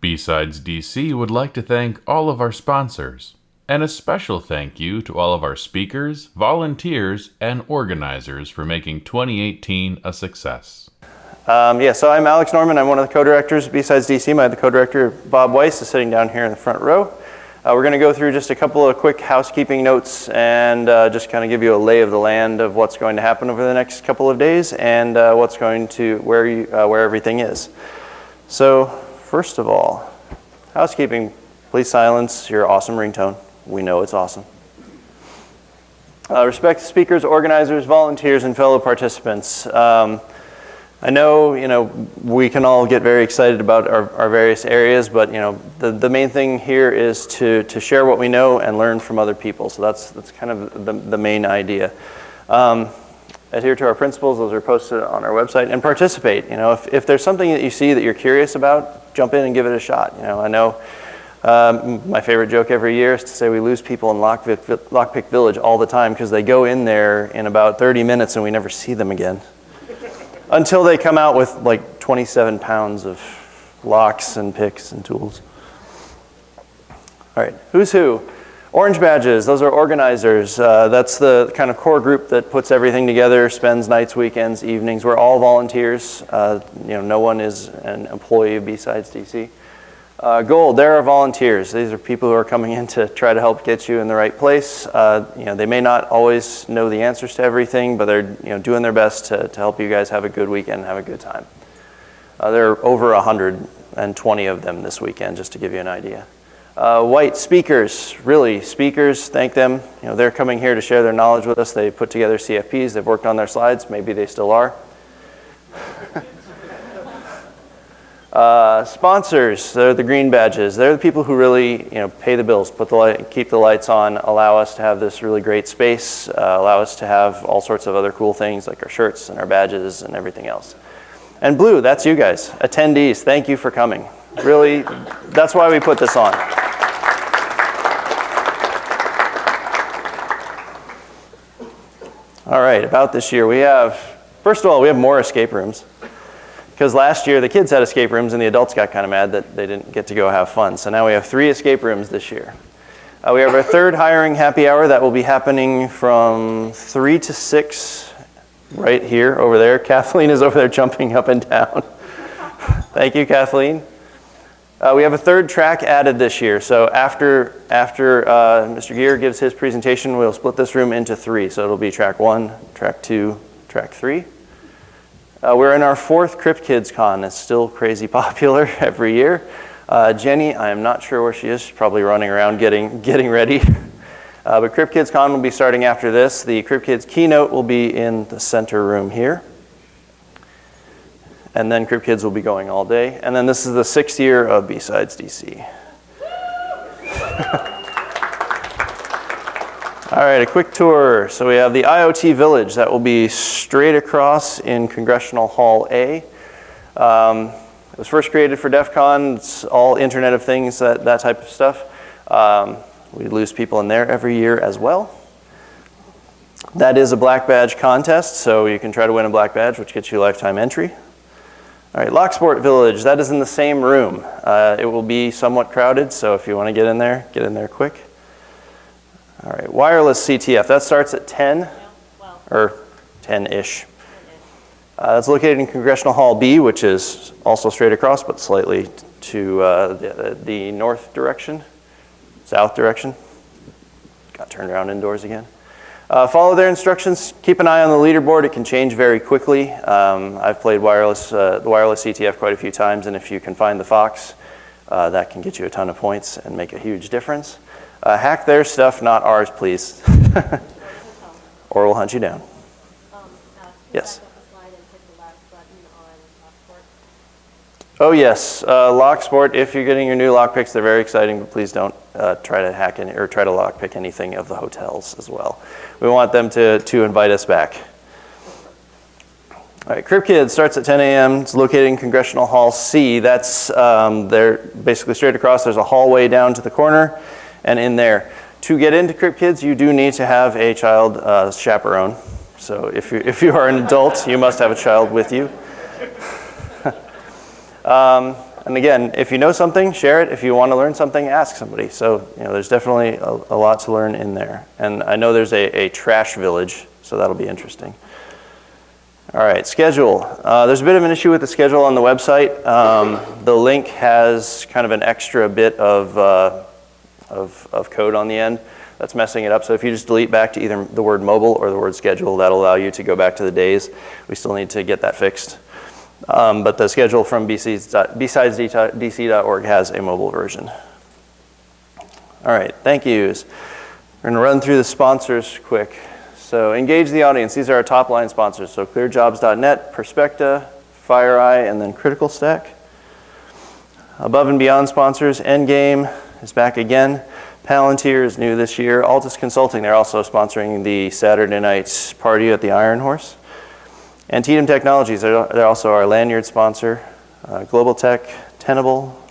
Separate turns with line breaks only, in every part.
BSides DC would like to thank all of our sponsors, and a special thank you to all of our speakers, volunteers, and organizers for making 2018 a success.
So I'm Alex Norman. I'm one of the co-directors of BSides DC. My other co-director, Bob Weiss, is sitting down here in the front row. We're going to go through just a couple of quick housekeeping notes and just kind of give you a lay of the land of what's going to happen over the next couple of days and where everything is. So first of all, housekeeping. Please silence your awesome ringtone. We know it's awesome. Respect the speakers, organizers, volunteers, and fellow participants. I know, we can all get very excited about our various areas, but the main thing here is to share what we know and learn from other people. So that's kind of the main idea. Adhere to our principles; those are posted on our website, and participate. If there's something that you see that you're curious about, jump in and give it a shot. I know my favorite joke every year is to say we lose people in Lockpick Village all the time because they go in there in about 30 minutes and we never see them again. Until they come out with like 27 pounds of locks and picks and tools. All right, who's who? Orange badges, those are organizers. That's the kind of core group that puts everything together, spends nights, weekends, evenings. We're all volunteers. No one is an employee of BSides DC. Gold, there are volunteers. These are people who are coming in to try to help get you in the right place. They may not always know the answers to everything, but they're doing their best to help you guys have a good weekend and have a good time. There are over 120 of them this weekend, just to give you an idea. White, speakers, really, speakers, thank them. They're coming here to share their knowledge with us. They put together CFPs, they've worked on their slides, maybe they still are. Sponsors, they're the green badges. They're the people who really, pay the bills, keep the lights on, allow us to have this really great space, allow us to have all sorts of other cool things like our shirts and our badges and everything else. And blue, that's you guys, attendees. Thank you for coming. Really, that's why we put this on. All right, about this year, first of all, we have more escape rooms. Because last year the kids had escape rooms and the adults got kind of mad that they didn't get to go have fun. So now we have 3 escape rooms this year. We have our 3rd hiring happy hour that will be happening from 3 to 6 right here over there. Kathleen is over there jumping up and down. Thank you, Kathleen. We have a 3rd track added this year. So after Mr. Gear gives his presentation, we'll split this room into 3. So it'll be track 1, track 2, track 3. We're in our 4th Crypt Kids Con. It's still crazy popular every year. Jenny, I am not sure where she is. She's probably running around getting ready. But Crypt Kids Con will be starting after this. The Crypt Kids keynote will be in the center room here. And then Crypt Kids will be going all day. And then this is the 6th year of BSides DC. All right, a quick tour. So we have the IoT Village that will be straight across in Congressional Hall A. It was first created for DEF CON. It's all Internet of Things, that type of stuff. We lose people in there every year as well. That is a black badge contest, so you can try to win a black badge, which gets you lifetime entry. All right, Locksport Village, that is in the same room. It will be somewhat crowded, so if you want to get in there quick. All right, wireless CTF, that starts at 10, or 10-ish. That's located in Congressional Hall B, which is also straight across, but slightly to the north direction, south direction. Got turned around indoors again. Follow their instructions. Keep an eye on the leaderboard. It can change very quickly. I've played the wireless CTF quite a few times, and if you can find the Fox, that can get you a ton of points and make a huge difference. Hack their stuff, not ours, please. Or we'll hunt you down. Yes. Oh yes, Locksport. If you're getting your new lockpicks, they're very exciting, but please don't try to hack any, or try to lockpick anything of the hotels as well. We want them to invite us back. All right, Crypt Kids starts at 10 a.m. It's located in Congressional Hall C. That's they're basically straight across. There's a hallway down to the corner, and in there. To get into Crypt Kids, you do need to have a child chaperone. So if you are an adult, you must have a child with you. And again, if you know something, share it. If you want to learn something, ask somebody. So there's definitely a lot to learn in there. And I know there's a trash village, so that'll be interesting. All right, schedule. There's a bit of an issue with the schedule on the website. The link has kind of an extra bit of code on the end that's messing it up. So if you just delete back to either the word mobile or the word schedule, that'll allow you to go back to the days. We still need to get that fixed. But the schedule from BSidesDC.org has a mobile version. All right, thank yous. We're going to run through the sponsors quick. So engage the audience. These are our top line sponsors. So clearjobs.net, Perspecta, FireEye, and then Critical Stack. Above and Beyond sponsors, Endgame is back again. Palantir is new this year. Altus Consulting, they're also sponsoring the Saturday night party at the Iron Horse. Antietam Technologies, they're also our lanyard sponsor. Global Tech, Tenable,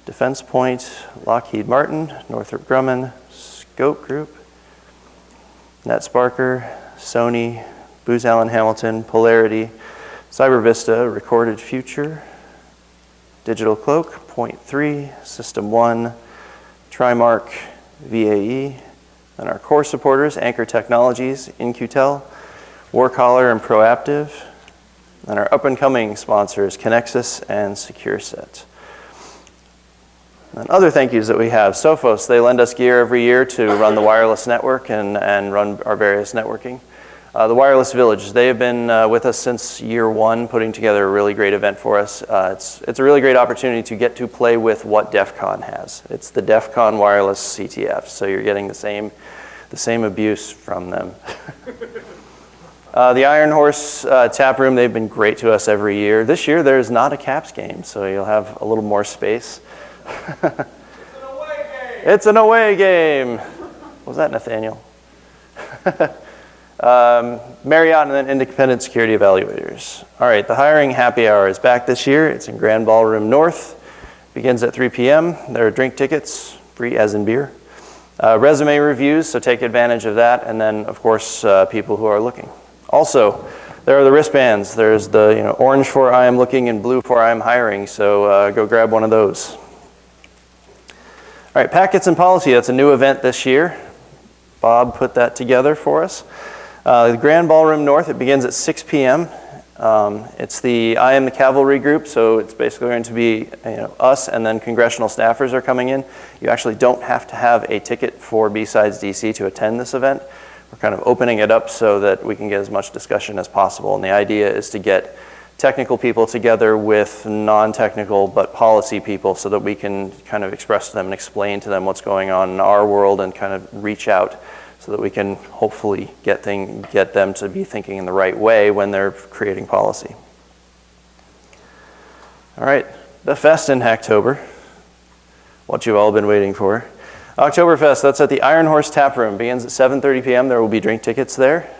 Defense Point, Lockheed Martin, Northrop Grumman, Scope Group, NetSparker, Sony, Booz Allen Hamilton, Polarity, CyberVista, Recorded Future, Digital Cloak, Point3, System 1, Trimark, VAE, and our core supporters, Anchor Technologies, InQtel, Warcaller, and Proactive, and our up-and-coming sponsors, Connexus and SecureSet. And other thank yous that we have, Sophos, they lend us gear every year to run the wireless network and run our various networking. The Wireless Village, they have been with us since year one, putting together a really great event for us. It's a really great opportunity to get to play with what DEF CON has. It's the DEF CON wireless CTF, so you're getting the same abuse from them. The Iron Horse tap room, they've been great to us every year. This year there's not a Caps game, so you'll have a little more space.
It's an away game.
It's an away game. What was that, Nathaniel? Marriott and then Independent Security Evaluators. All right, the hiring happy hour is back this year. It's in Grand Ballroom North. Begins at 3 p.m. There are drink tickets, free as in beer. Resume reviews, so take advantage of that. And then, of course, people who are looking. Also, there are the wristbands. There's the orange for I am looking and blue for I am hiring. So go grab one of those. All right, Packets and Policy. That's a new event this year. Bob put that together for us. The Grand Ballroom North, it begins at 6 p.m. It's the I Am the Cavalry group, so it's basically going to be us and then congressional staffers are coming in. You actually don't have to have a ticket for BSides DC to attend this event. We're kind of opening it up so that we can get as much discussion as possible. And the idea is to get technical people together with non-technical but policy people so that we can kind of express to them and explain to them what's going on in our world and kind of reach out so that we can hopefully get them to be thinking in the right way when they're creating policy. All right, the fest in October, what you've all been waiting for. Oktoberfest, that's at the Iron Horse Tap Room, begins at 7:30 p.m. There will be drink tickets there,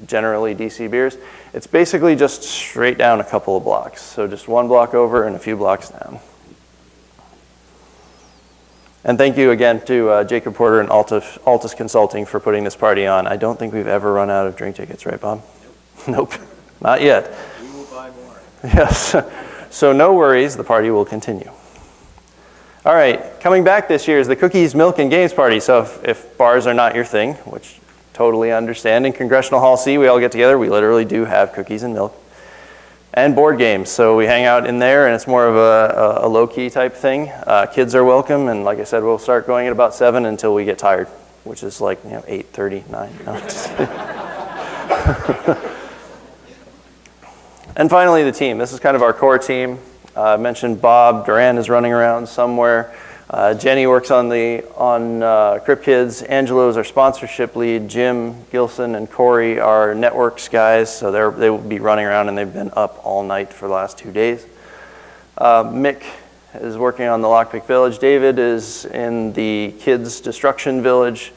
generally DC beers. It's basically just straight down a couple of blocks. So just one block over and a few blocks down. And thank you again to Jacob Porter and Altus Consulting for putting this party on. I don't think we've ever run out of drink tickets, right, Bob? Nope, not yet.
We will buy more.
Yes, so no worries, the party will continue. All right, coming back this year is the Cookies, Milk, and Games Party. So if bars are not your thing, which totally understand, in Congressional Hall C, we all get together. We literally do have cookies and milk. And board games. So we hang out in there, and it's more of a low-key type thing. Kids are welcome, and like I said, we'll start going at about 7 until we get tired, which is like 8:30, 9. No, and finally, the team. This is kind of our core team. I mentioned Bob Duran is running around somewhere. Jenny works on Crip Kids. Angelo is our sponsorship lead. Jim, Gilson, and Corey are networks guys, so they will be running around, and they've been up all night for the last 2 days. Mick is working on the Lockpick Village. David is in the Kids Destruction Village.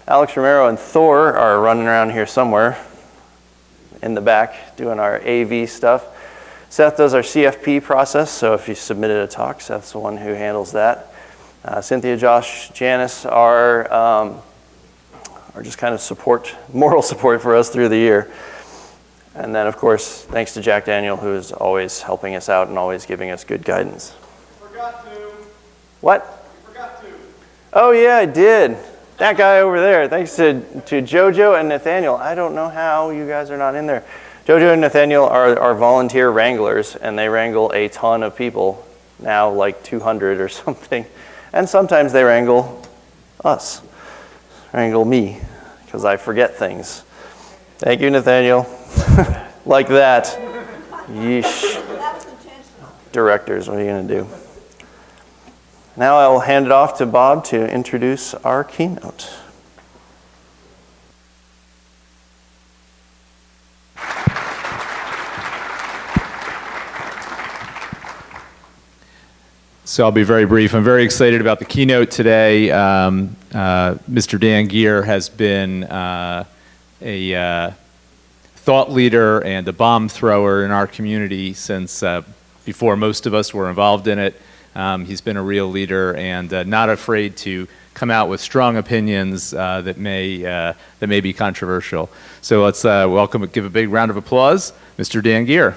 Alex Romero and Thor are running around here somewhere in the back doing our AV stuff. Seth does our CFP process, so if you submitted a talk, Seth's the one who handles that. Cynthia, Josh, Janice are just kind of moral support for us through the year. And then, of course, thanks to Jack Daniel, who is always helping us out and always giving us good guidance.
Forgot to.
What?
You forgot to.
Oh, yeah, I did. That guy over there. Thanks to JoJo and Nathaniel. I don't know how you guys are not in there. JoJo and Nathaniel are volunteer wranglers, and they wrangle a ton of people, now like 200 or something. And sometimes they wrangle us, wrangle me, because I forget things. Thank you, Nathaniel. Like that. Yeesh. Directors, what are you going to do? Now I will hand it off to Bob to introduce our keynote.
So I'll be very brief. I'm very excited about the keynote today. Mr. Dan Geer has been a thought leader and a bomb thrower in our community since before most of us were involved in it. He's been a real leader and not afraid to come out with strong opinions that may be controversial. So let's give a big round of applause, Mr. Dan Geer.